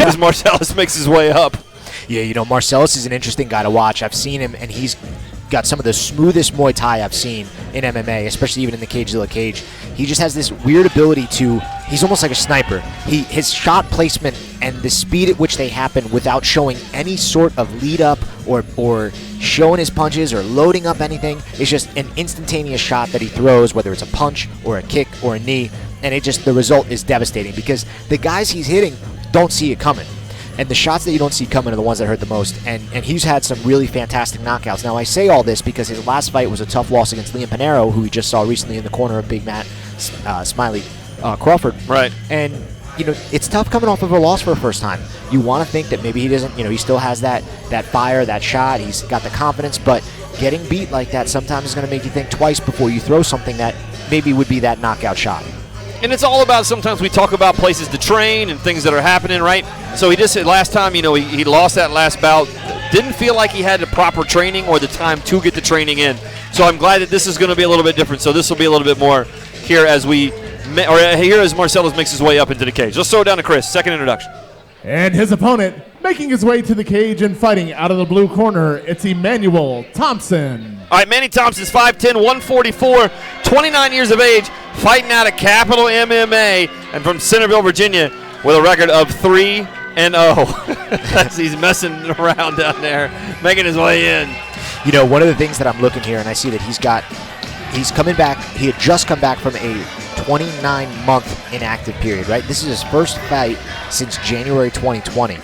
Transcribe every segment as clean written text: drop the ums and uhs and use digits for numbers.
as Marcelus makes his way up. Yeah, Marcelus is an interesting guy to watch. I've seen him, and he's got some of the smoothest Muay Thai I've seen in MMA, especially even in the CageZilla cage. He just has this weird ability he's almost like a sniper. His shot placement and the speed at which they happen without showing any sort of lead up or showing his punches or loading up anything is just an instantaneous shot that he throws, whether it's a punch or a kick or a knee, and the result is devastating because the guys he's hitting don't see it coming. And the shots that you don't see coming are the ones that hurt the most. And he's had some really fantastic knockouts. Now, I say all this because his last fight was a tough loss against Liam Pinheiro, who we just saw recently in the corner of Big Matt Smiley Crawford. Right. And, it's tough coming off of a loss for a first time. You want to think that maybe he doesn't, he still has that fire, that shot. He's got the confidence. But getting beat like that sometimes is going to make you think twice before you throw something that maybe would be that knockout shot. And it's all about, sometimes we talk about places to train and things that are happening, right? So he just said last time, he lost that last bout. Didn't feel like he had the proper training or the time to get the training in. So I'm glad that this is going to be a little bit different. So this will be a little bit more here as Marcelus makes his way up into the cage. Let's throw it down to Chris. Second introduction. And his opponent, making his way to the cage and fighting out of the blue corner, it's Emanuel Thompson. All right, Manny Thompson's 5'10", 144, 29 years of age, fighting out of Capital MMA and from Centerville, Virginia, with a record of 3-0. He's messing around down there, making his way in. One of the things that I'm looking here, and I see that he's coming back. He had just come back from a 29-month inactive period, right? This is his first fight since January 2020.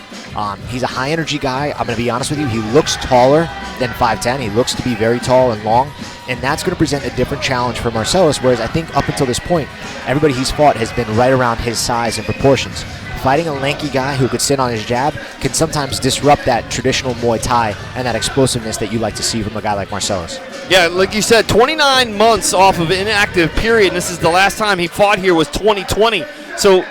He's a high-energy guy. I'm going to be honest with you. He looks taller than 5'10". He looks to be very tall and long, and that's going to present a different challenge for Marcelus, whereas I think up until this point, everybody he's fought has been right around his size and proportions. Fighting a lanky guy who could sit on his jab can sometimes disrupt that traditional Muay Thai and that explosiveness that you like to see from a guy like Marcelus. Yeah, like you said, 29 months off of an inactive period, and this is the last time he fought here was 2020. So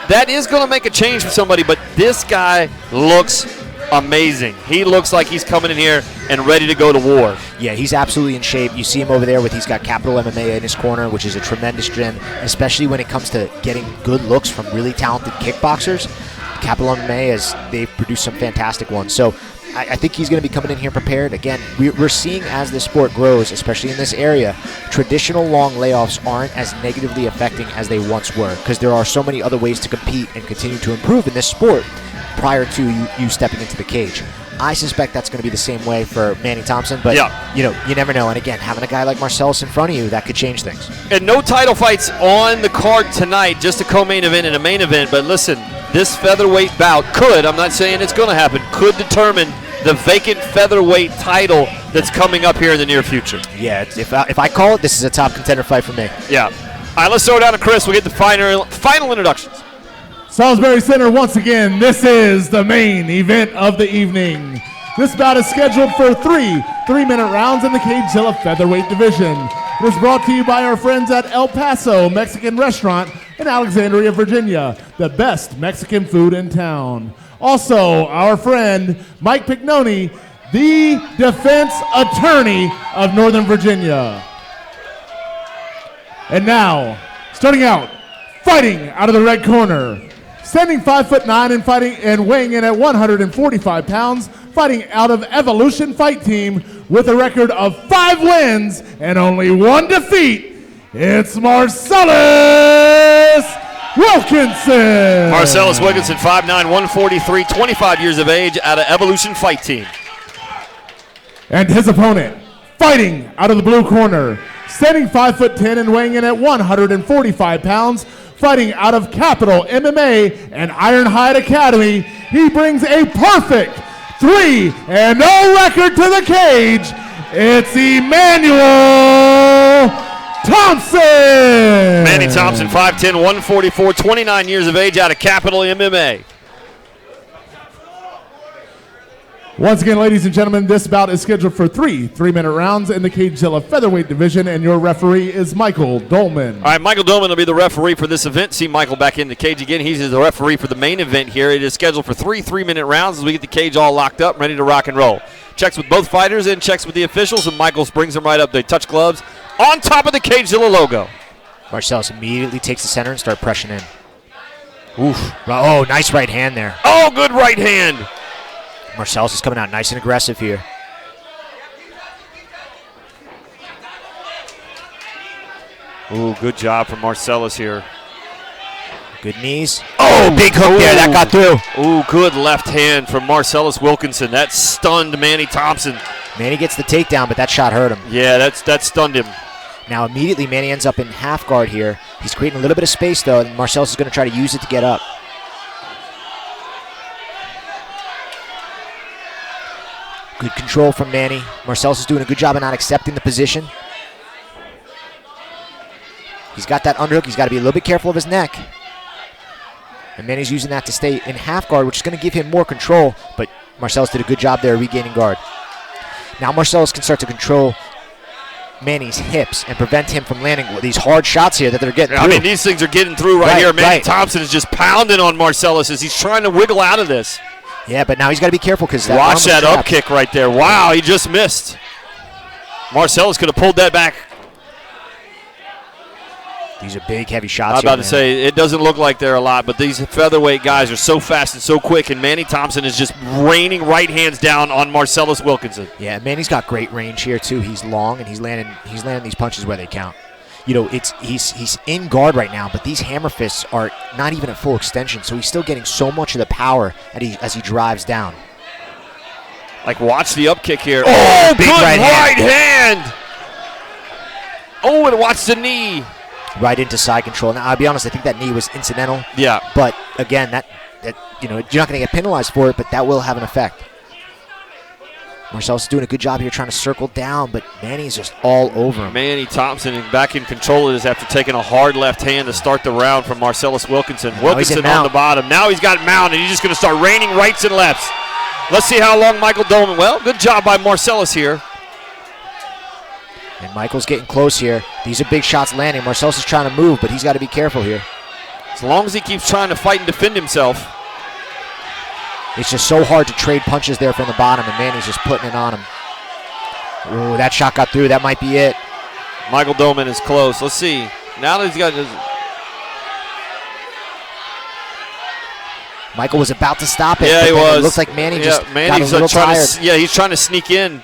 that is going to make a change for somebody, but this guy looks amazing. He looks like he's coming in here and ready to go to war. Yeah, he's absolutely in shape. You see him over there he's got Capital MMA in his corner, which is a tremendous gym, especially when it comes to getting good looks from really talented kickboxers. Capital MMA, they've produced some fantastic ones. So I think he's going to be coming in here prepared. Again, we're seeing as the sport grows, especially in this area, traditional long layoffs aren't as negatively affecting as they once were because there are so many other ways to compete and continue to improve in this sport prior to you stepping into the cage. I suspect that's going to be the same way for Manny Thompson, but you never know. And again, having a guy like Marcelus in front of you, that could change things. And no title fights on the card tonight, just a co-main event and a main event. But listen, this featherweight bout I'm not saying it's going to happen, could determine the vacant featherweight title that's coming up here in the near future. Yeah, if I call it, this is a top contender fight for me. Yeah. All right, let's throw it down to Chris. We'll get the final introductions. Salisbury Center, once again, this is the main event of the evening. This bout is scheduled for three-minute rounds in the CageZilla featherweight division. It is brought to you by our friends at El Paso Mexican Restaurant in Alexandria, Virginia, the best Mexican food in town. Also, our friend Mike Pignoni, the defense attorney of Northern Virginia. And now, starting out, fighting out of the red corner, standing 5'9" and fighting and weighing in at 145 pounds, fighting out of Evolution Fight Team with a record of 5 wins and only 1 defeat. It's Marcelus Wilkinson. Marcelus Wilkinson, 5'9", 143, 25 years of age, out of Evolution Fight Team. And his opponent, fighting out of the blue corner, standing 5'10" and weighing in at 145 pounds, fighting out of Capital MMA and Ironhide Academy, he brings a perfect 3-0 record to the cage. It's Emanuel Thompson. Manny Thompson, 5'10", 144, 29 years of age, out of Capital MMA. Once again, ladies and gentlemen, this bout is scheduled for 3-minute rounds in the CageZilla featherweight division, and your referee is Michael Dolman. All right, Michael Dolman will be the referee for this event. See Michael back in the cage again. He's the referee for the main event here. It is scheduled for 3-minute rounds as we get the cage all locked up, ready to rock and roll. Checks with both fighters and checks with the officials, and Michael brings them right up. They touch gloves on top of the CageZilla logo. Marcelus immediately takes the center and starts pressing in. Oof. Oh, nice right hand there. Oh, good right hand. Marcelus is coming out nice and aggressive here. Ooh, good job from Marcelus here. Good knees. Oh, big hook there. That got through. Ooh, good left hand from Marcelus Wilkinson. That stunned Manny Thompson. Manny gets the takedown, but that shot hurt him. Yeah, that stunned him. Now, immediately, Manny ends up in half guard here. He's creating a little bit of space, though, and Marcelus is going to try to use it to get up. Good control from Manny. Marcelus is doing a good job of not accepting the position. He's got that underhook. He's got to be a little bit careful of his neck. And Manny's using that to stay in half guard, which is going to give him more control, but Marcelus did a good job there regaining guard. Now Marcelus can start to control Manny's hips and prevent him from landing these hard shots here that they're getting through. I mean, these things are getting through right here. Manny Thompson is just pounding on Marcelus as he's trying to wiggle out of this. Yeah, but now he's got to be careful because that watch that up kick right there. Wow, he just missed. Marcelus could have pulled that back. These are big, heavy shots. I was about to say, it doesn't look like they're a lot, but these featherweight guys are so fast and so quick, and Manny Thompson is just raining right hands down on Marcelus Wilkinson. Yeah, Manny's got great range here too. He's long and he's landing these punches where they count. You know, he's in guard right now, but these hammer fists are not even at full extension, so he's still getting so much of the power as he drives down. Like, watch the up kick here. Oh, big good right hand. Oh, and watch the knee. Right into side control. Now, I'll be honest, I think that knee was incidental. Yeah. But again, that you know, you're not going to get penalized for it, but that will have an effect. Marcelus is doing a good job here trying to circle down, but Manny's just all over him. Manny Thompson back in control of this after taking a hard left hand to start the round from Marcelus Wilkinson. Wilkinson on the bottom. Now he's got mount, and he's just going to start raining rights and lefts. Let's see how long Michael Dolman. Well, good job by Marcelus here. And Michael's getting close here. These are big shots landing. Marcelus is trying to move, but he's got to be careful here. As long as he keeps trying to fight and defend himself. It's just so hard to trade punches there from the bottom, and Manny's just putting it on him. Ooh, that shot got through. That might be it. Michael Dolman is close. Let's see. Now that he's got his... Michael was about to stop it. Yeah, he was. It looks like Manny just got a little tired. He's trying to sneak in.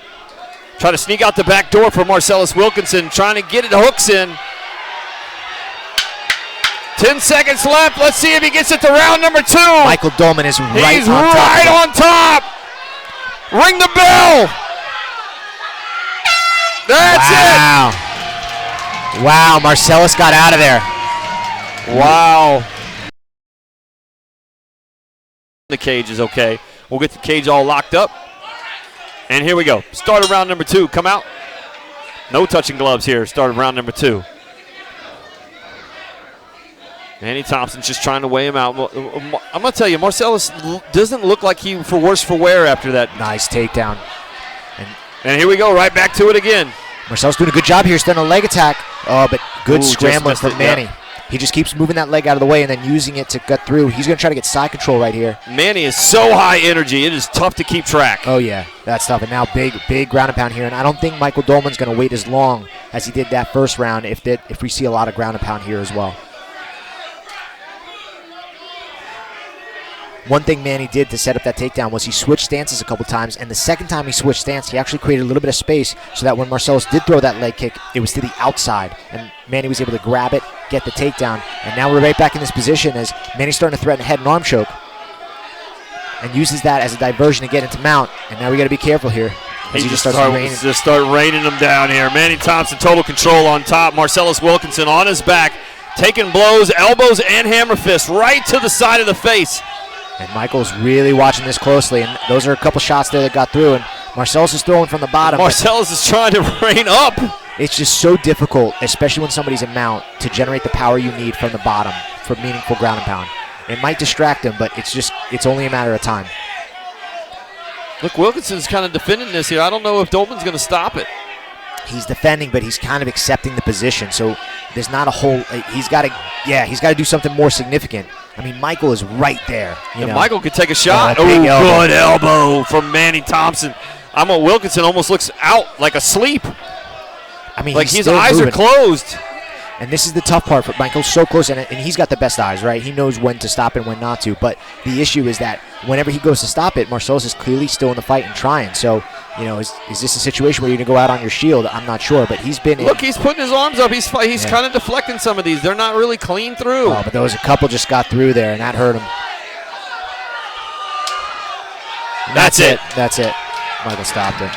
Trying to sneak out the back door for Marcelus Wilkinson. Trying to get it hooks in. 10 seconds left. Let's see if he gets it to round number 2. Michael Dolman is right He's on top. right on top. Ring the bell. That's it. Wow, Marcelus got out of there. Wow. The cage is okay. We'll get the cage all locked up. And here we go. Start of round number 2. Come out. No touching gloves here. Start of round number 2. Manny Thompson's just trying to weigh him out. I'm going to tell you, Marcelus doesn't look like he for worse for wear after that. Nice takedown. And here we go, right back to it again. Marcelus doing a good job here, starting a leg attack. Oh, but good scrambling from Manny. Yeah. He just keeps moving that leg out of the way and then using it to gut through. He's going to try to get side control right here. Manny is so high energy, it is tough to keep track. Oh, yeah, that's tough. And now big ground and pound here. And I don't think Michael Dolman's going to wait as long as he did that first round if we see a lot of ground and pound here as well. One thing Manny did to set up that takedown was he switched stances a couple times, and the second time he switched stance, he actually created a little bit of space so that when Marcelus did throw that leg kick, it was to the outside, and Manny was able to grab it, get the takedown, and now we're right back in this position as Manny's starting to threaten a head and arm choke and uses that as a diversion to get into mount, and now we got to be careful here. He just start raining them down here. Manny Thompson, total control on top. Marcelus Wilkinson on his back, taking blows, elbows, and hammer fists right to the side of the face. And Michael's really watching this closely, and those are a couple shots there that got through, and Marcelus is throwing from the bottom. Marcelus is trying to rain up. It's just so difficult, especially when somebody's in mount, to generate the power you need from the bottom for meaningful ground and pound. It might distract him, but it's only a matter of time. Look, Wilkinson's kind of defending this here. I don't know if Dolman's going to stop it. He's defending, but he's kind of accepting the position, so there's not a whole. He's got to do something more significant. I mean, Michael is right there. Michael could take a shot. Good elbow from Manny Thompson. Wilkinson almost looks out like asleep. I mean, like his eyes are closed. And this is the tough part for Michael's so close, and he's got the best eyes, right? He knows when to stop and when not to. But the issue is that whenever he goes to stop it, Marcelus is clearly still in the fight and trying. So, is this a situation where you're going to go out on your shield? I'm not sure, but he's been Look, he's putting his arms up. He's kind of deflecting some of these. They're not really clean through. Oh, but there was a couple just got through there, and that hurt him. That's it. That's it. Michael stopped it.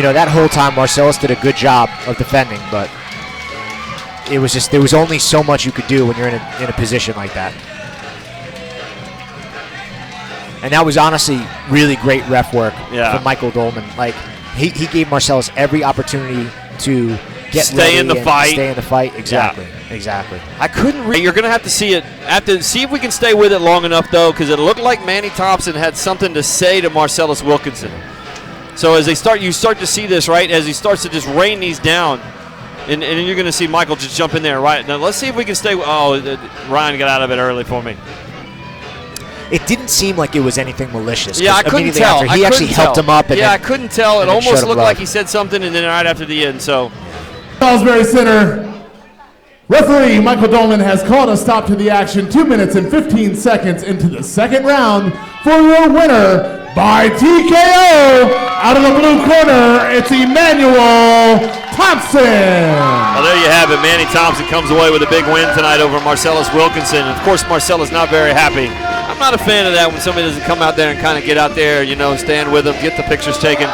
That whole time Marcelus did a good job of defending, but it was just there was only so much you could do when you're in a position like that. And that was honestly really great ref work from Michael Dolman. Like he gave Marcelus every opportunity to stay in the fight. Stay in the fight. Exactly. Yeah. Exactly. I couldn't read. You're going to have to see it. See if we can stay with it long enough, though, because it looked like Manny Thompson had something to say to Marcelus Wilkinson. So as you start to see this, right, as he starts to just rain these down, and you're going to see Michael just jump in there, right? Now let's see if we can stay. Ryan got out of it early for me. It didn't seem like it was anything malicious. Yeah, I couldn't tell. He actually helped him up. I couldn't tell. It almost looked like he said something, and then right after the end, so. Salisbury Center, referee Michael Dolman has called a stop to the action 2 minutes and 15 seconds into the second round for your winner by TKO. Out of the blue corner, it's Emanuel Thompson. Well, there you have it. Manny Thompson comes away with a big win tonight over Marcelus Wilkinson. Of course, Marcelus not very happy. I'm not a fan of that when somebody doesn't come out there and kind of get out there, stand with them, get the pictures taken.